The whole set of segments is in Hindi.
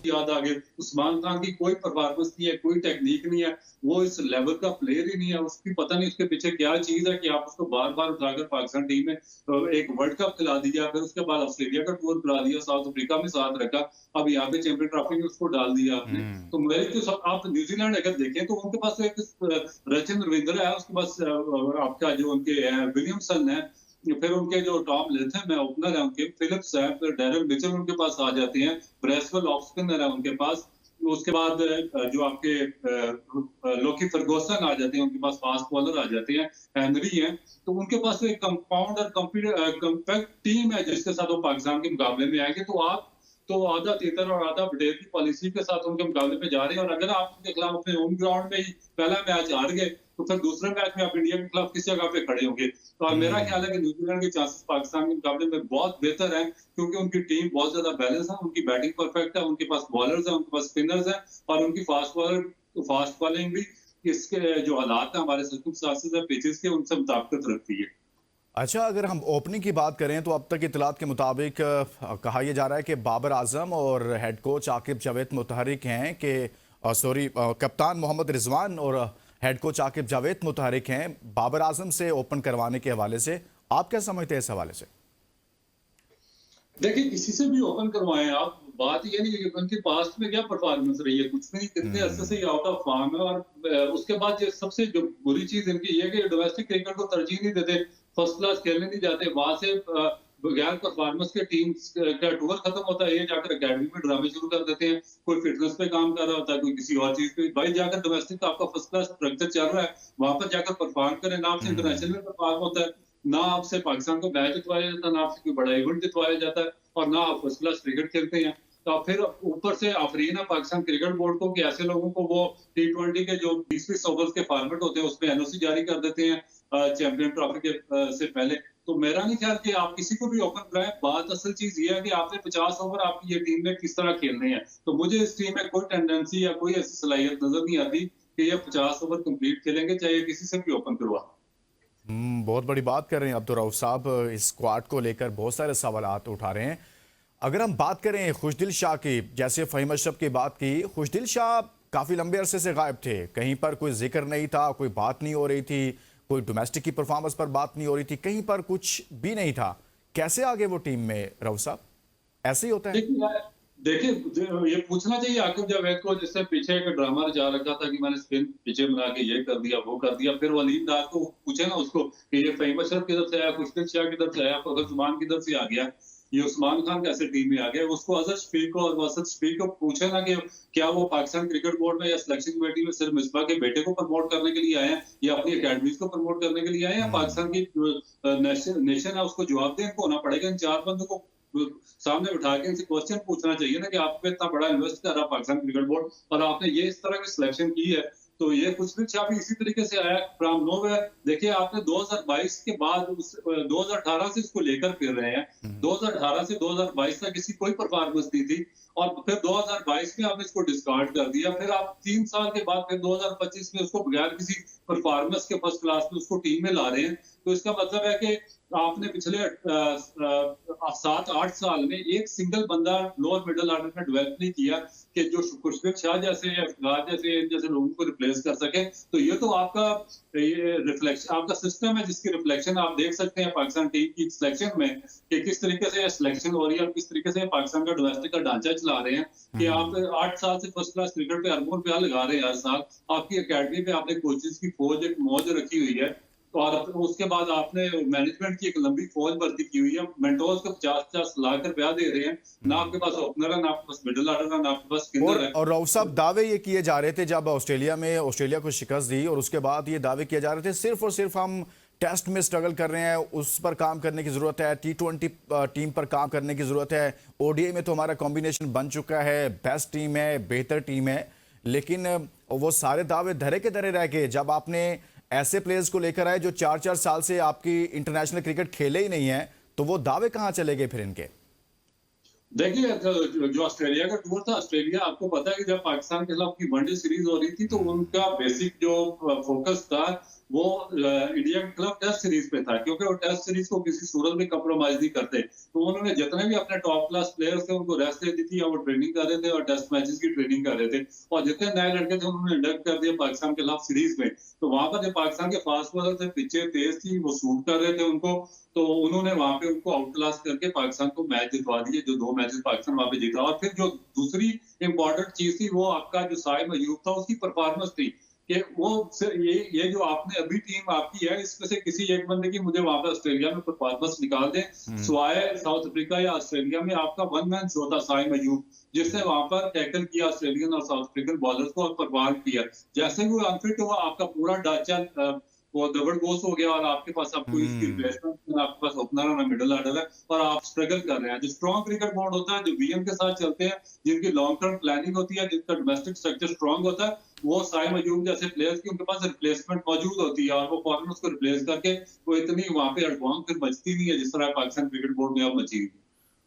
याद आ गए। उस्मान खान की कोई परफॉर्मेंस नहीं है, कोई टेक्निक नहीं है, वो इस लेवल का प्लेयर ही नहीं है। उसकी पता नहीं उसके पीछे क्या चीज़ है कि आप उसको बार-बार उठाकर पाकिस्तान टीम में एक वर्ल्ड कप खिला दिया, फिर उसके बाद ऑस्ट्रेलिया का टूर करा दिया, साउथ अफ्रीका में साथ रखा, अब यहाँ पे चैंपियन ट्रॉफी में उसको डाल दिया आपने। हुँ। तो मेरे तो सब आप न्यूज़ीलैंड अगर देखें तो उनके पास तो एक रचिन रविंद्र है, उसके पास आपका जो उनके विलियमसन है, फिर उनके जो टॉम लेथम है, ओपनर है उनके, फिलिप्स है, फिर डैरेल मिचेल उनके पास आ जाते हैं, ब्रेसवेल ऑफ स्पिनर है उनके पास। उसके बाद जो आपके लोकी फर्गुसन आ जाते हैं, उनके पास फास्ट बॉलर आ जाते हैं, हेनरी हैं। तो उनके पास तो एक कंपाउंड और कॉम्पैक्ट टीम है जिसके साथ वो पाकिस्तान के मुकाबले में आएँगे। तो आप तो आधा तीतर और आधा बटेर की पॉलिसी के साथ उनके मुकाबले में जा रहे हैं, और अगर आप उनके खिलाफ अपने होम ग्राउंड में ही पहला मैच हार गए, तो फिर दूसरे मैच में आप इंडिया के खिलाफ किस जगह पे खड़े होंगे? तो और मेरा ख्याल है कि न्यूजीलैंड के चांसेस पाकिस्तान के मुकाबले में बहुत बेहतर हैं, क्योंकि उनकी टीम बहुत ज्यादा बैलेंस है, उनकी बैटिंग परफेक्ट है, उनके पास बॉलर्स हैं, उनके पास स्पिनर्स हैं, और उनकी फास्ट बॉलिंग भी इसके जो हालात हैं हमारे सर्कमस्टांसेस है पिचेस के, उनसे मुताबिकत रखती है। अच्छा, अगर हम ओपनिंग की बात करें तो अब तक इत्तलात के मुताबिक कहा यह जा रहा है कि बाबर आजम और हेड कोच आकिब जावेद मुतहरिक हैं कि कप्तान मोहम्मद रिजवान और हेड कोच आकिब जावेद मुतहरिक हैं बाबर आजम से ओपन करवाने के हवाले से। आप क्या समझते हैं इस हवाले से? देखिए, किसी से भी ओपन करवाएं आप, बात ये नहीं है कि उनके पास्ट में क्या परफॉर्मेंस रही है, कुछ भी नहीं, कितने अरसे से ये आउट ऑफ फॉर्म है। और उसके बाद ये सबसे जो बुरी चीज इनकी ये है कि डोमेस्टिक क्रिकेट को तरजीह नहीं देते, फर्स्ट क्लास खेलने नहीं जाते, वहां से बगैर परफॉर्मेंस के टीम का टूर खत्म होता है, ये जाकर अकेडमी में ड्रामे शुरू कर देते हैं। कोई फिटनेस पे काम कर रहा होता है, कोई किसी और चीज पे। भाई जाकर डोमेस्टिक का आपका फर्स्ट क्लास स्ट्रक्चर चल रहा है, वहां पर जाकर परफॉर्म करें। ना आपसे इंटरनेशनल में परफॉर्म होता है, ना आपसे पाकिस्तान को मैच जितवाया जाता है, ना आपसे कोई बड़ा इवेंट जितवाया जाता है, और ना आप फर्स्ट क्लास क्रिकेट खेलते हैं। तो फिर ऊपर से आफरीन है पाकिस्तान क्रिकेट बोर्ड को कि ऐसे लोगों को वो T20 के जो 20-20 ओवर्स के फॉर्मेट होते हैं उसमें एनओसी जारी कर देते हैं चैंपियन ट्रॉफी के से पहले। तो मेरा नहीं ख्याल कि आप किसी को भी ओपन कराएं। बात असल चीज ये है कि आपने 50 ओवर आपकी ये टीम में किस तरह खेलने हैं। तो मुझे इस टीम में कोई टेंडेंसी या कोई ऐसी सलाहियत नजर नहीं आती कि ये 50 ओवर कंप्लीट खेलेंगे, चाहे किसी से भी ओपन करवा। बहुत बड़ी बात कर रहे हैं अब्दुल रऊफ साहब। इस स्क्वाड को लेकर बहुत सारे सवालात उठा रहे हैं। अगर हम बात करें खुशदिल शाह की, जैसे फ़हीम अशरफ की बात की, खुशदिल शाह काफ़ी लंबे अरसे से गायब थे, कहीं पर कोई जिक्र नहीं था, कोई बात नहीं हो रही थी, कोई डोमेस्टिक की परफॉर्मेंस पर बात नहीं हो रही थी, कहीं पर कुछ भी नहीं था। कैसे आगे वो टीम में रऊफ साहब? ऐसे ही होता है? देखिए, ये पूछना चाहिए आकिब जावेद को, जिससे पीछे एक ड्रामा रचा रखा था कि मैंने स्पिन पीछे बना के ये कर दिया, वो कर दिया। फिर वलीद डार को पूछे ना उसको कि ये फ़हीम अशरफ किधर से आया, खुशदिल शाह किधर से आया, फखर जुमान किधर से आ गया, ये उस्मान खान कैसे टीम में आ गया। उसको अजहर शफीक को और वसत शफीक को पूछे ना कि क्या वो पाकिस्तान क्रिकेट बोर्ड में या सिलेक्शन कमेटी में सिर्फ मिसबा के बेटे को प्रमोट करने के लिए आए हैं, या अपनी अकेडमीज को प्रमोट करने के लिए आए हैं, या पाकिस्तान की नेशन है उसको जवाब दें। इनको होना पड़ेगा इन चार बंदों को सामने बिठा के इनसे क्वेश्चन पूछना चाहिए ना कि आप पे इतना बड़ा इन्वेस्ट कर रहा पाकिस्तान क्रिकेट बोर्ड, और आपने ये इस तरह की सिलेक्शन की है। तो ये खुशदिल शाह भी इसी तरीके से आया फ्रॉम नोवेयर। देखिए, आपने 2022 के बाद 2018 से इसको लेकर फिर रहे हैं। 2018 से 2022 तक इसकी कोई परफॉर्मेंस नहीं थी, और फिर 2022 में आपने इसको डिस्कार्ड कर दिया। फिर आप 3 साल के बाद फिर 2025 में उसको बगैर किसी परफॉर्मेंस के फर्स्ट क्लास में उसको टीम में ला रहे हैं। तो इसका मतलब है कि आपने पिछले 7-8 साल में एक सिंगल बंदा लोअर मिडिल ऑर्डर में डेवलप नहीं किया कि जो खुशबू शाह जैसे या इफ्तिखार जैसे लोगों को रिप्लेस कर सके। तो ये तो आपका ये रिफ्लेक्शन, आपका सिस्टम है जिसकी रिफ्लेक्शन आप देख सकते हैं पाकिस्तान टीम की सिलेक्शन में कि किस तरीके से सिलेक्शन हो रही है और किस तरीके से पाकिस्तान का डोमेस्टिक का ढांचा चला रहे हैं। कि आप 8 साल से फर्स्ट क्लास क्रिकेट पे अरबों रुपया लगा रहे हैं हर साल। आपकी अकेडमी पे आपने कोचेस की फौज एक मौज रखी हुई है, और उसके बाद आपने मैनेजमेंट की एक लंबी फौज भर्ती की हुई है। मेंटोर्स को 50-50 लाख रुपया दे रहे हैं, ना आपके पास ओपनर है, ना आपके पास मिडिल ऑर्डर है, ना आपके पास स्पिनर है। और रऊफ साहब, दावे ये किए जा रहे थे जब ऑस्ट्रेलिया को शिकस्त दी, और उसके बाद ये दावे किए जा रहे थे सिर्फ और सिर्फ हम टेस्ट में स्ट्रगल कर रहे हैं, उस पर काम करने की जरूरत है, T20 टीम पर काम करने की जरूरत है, ODI में तो हमारा कॉम्बिनेशन बन चुका है, बेस्ट टीम है, बेहतर टीम है। लेकिन वो सारे दावे धरे के धरे रह गए जब आपने ऐसे प्लेयर्स को लेकर आए जो 4-4 साल से आपकी इंटरनेशनल क्रिकेट खेले ही नहीं है। तो वो दावे कहां चले गए फिर इनके? देखिए जो ऑस्ट्रेलिया का टूर था, ऑस्ट्रेलिया आपको पता है कि जब पाकिस्तान के खिलाफ की वनडे सीरीज हो रही थी तो उनका बेसिक जो फोकस था वो इंडिया के खिलाफ टेस्ट सीरीज पे था, क्योंकि वो टेस्ट सीरीज को किसी सूरत में कम्प्रोमाइज नहीं करते। तो उन्होंने जितने भी अपने टॉप क्लास प्लेयर्स थे उनको रेस्ट दे दी थी, और वो ट्रेनिंग कर रहे थे और टेस्ट मैचेस की ट्रेनिंग कर रहे थे। और जितने नए लड़के थे उन्होंने इंडक्ट कर दिया पाकिस्तान के खिलाफ सीरीज में। तो वहां पर जो पाकिस्तान के फास्ट बॉलर थे, पिचें तेज थी, वो शूट कर रहे थे उनको, तो उन्होंने वहां पे उनको आउट क्लास करके पाकिस्तान को मैच जितवा दिए, जो 2 मैचेस पाकिस्तान वहां पे जीता। और फिर जो दूसरी इंपॉर्टेंट चीज थी वो आपका जो साइम अयूब था उसकी परफॉर्मेंस थी, कि वो ये जो आपने अभी टीम आपकी है इसमें से किसी एक बंदे की मुझे वहां पे ऑस्ट्रेलिया में परफॉर्मेंस निकाल दें, सिवाय साउथ अफ्रीका या ऑस्ट्रेलिया में आपका वन मैन शो था साइम अयूब, जिसने वहां पर टैकल किया ऑस्ट्रेलियन और साउथ अफ्रीकन बॉलर्स को और परफॉर्म किया। जैसे ही वो अनफिट हुआ, आपका पूरा ढांचा वो दबड़ बोस हो गया, और आपके पास अब कोई इसकी रिप्लेसमेंट, आपके पास ओपनर और मिडिल ऑर्डर है, और आप स्ट्रगल कर रहे हैं। जो स्ट्रॉन्ग क्रिकेट बोर्ड होता है, जो वीएम के साथ चलते हैं, जिनकी लॉन्ग टर्म प्लानिंग होती है, जिनका डोमेस्टिक स्ट्रक्चर स्ट्रॉन्ग होता है, वो साइम अयूब जैसे प्लेयर्स की उनके पास रिप्लेसमेंट मौजूद होती है, और वो फौरन उसको रिप्लेस करके वो इतनी वहां पे एडवांस फिर बचती नहीं है जिस तरह पाकिस्तान क्रिकेट बोर्ड में अब बची।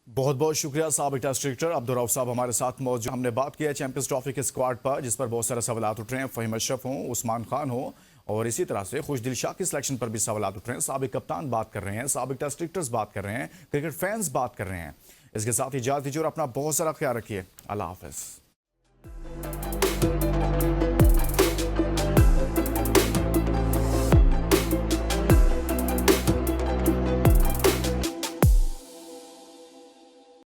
बहुत बहुत शुक्रिया साबिक टेस्ट क्रिकेटर अब्दुल रऊफ साहब हमारे साथ मौजूद। हमने बात की है चैंपियंस ट्रॉफी के स्क्वाड पर, जिस पर बहुत सारे सवाल उठ रहे हैं। फहीम अशरफ हो, उस्मान खान हो, और इसी तरह से खुशदिल शाह की सिलेक्शन पर भी सवाल उठ रहे हैं। साबिक कप्तान बात कर रहे हैं, साबिक टेस्ट क्रिकेटर्स बात कर रहे हैं, क्रिकेट फैंस बात कर रहे हैं। इसके साथ ही इजाजत दीजिए और अपना बहुत सारा ख्याल रखिए। अल्लाह हाफिज।